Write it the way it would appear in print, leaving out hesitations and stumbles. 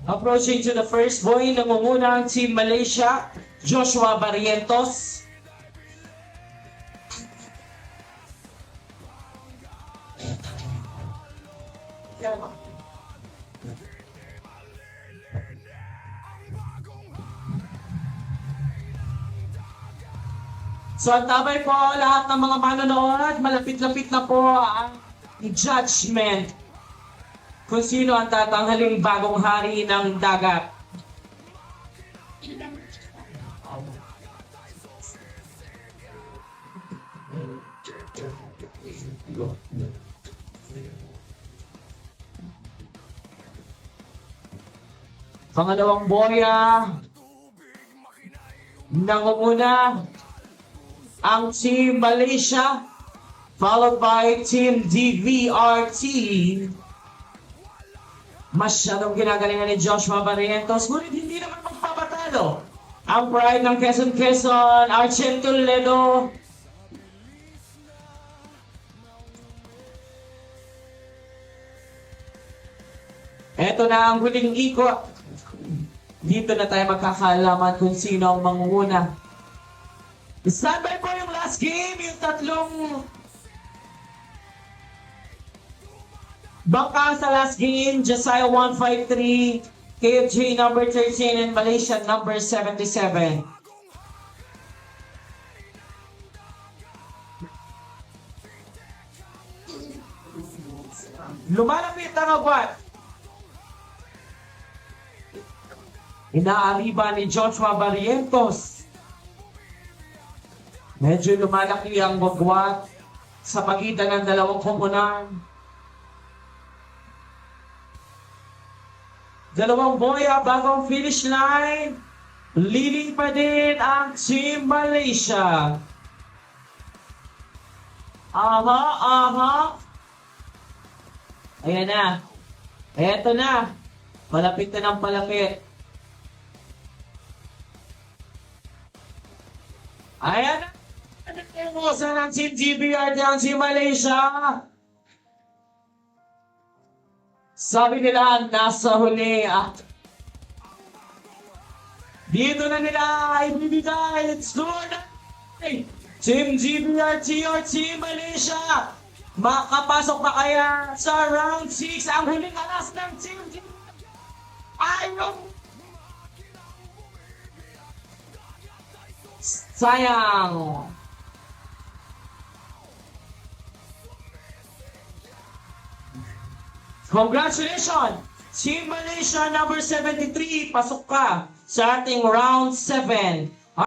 Approaching to the first boy, nangunguna ang Team Malaysia, Joshua Barrientos. So ang tabay po lahat ng mga manonood, malapit-lapit na po ang judgment kung sino ang tatanghaling bagong hari ng dagat. Pangalawang boya, nangunguna ang Team Malaysia, followed by Team DVRT. Masyadong ginagalingan ni Joshua Barrientos, ngunit hindi naman magpapatalo ang pride ng Quezon, Archen Toledo. Eto na ang huling ikot. Dito na tayo magkakaalaman kung sino ang mangunguna. Standby po yung last game, yung tatlong bangka sa last game, Josiah 153, KFJ number 13, and Malaysia number 77. Lumalapit ang agwat. Inaariba ni Joshua Barrientos. Medyo lumalaki ang bagwat sa pagitan ng dalawang komunan. Dalawang boya bagong finish line. Leading pa din ang Team Malaysia. Ayan na. Eto na. Palapit na ng palapit. Ayan na. Sa ng Team DVRT ang Team Malaysia. Sabi nila, nasa huli at dito na nila ibibigay. Let's do it! Team DVRT or Team Malaysia, makapasok pa kaya sa round 6 ang huling alas ng Team DVRT? Ayaw! Sayang! Congratulations! Team Malaysia number 73, pasok ka sa ating round 7.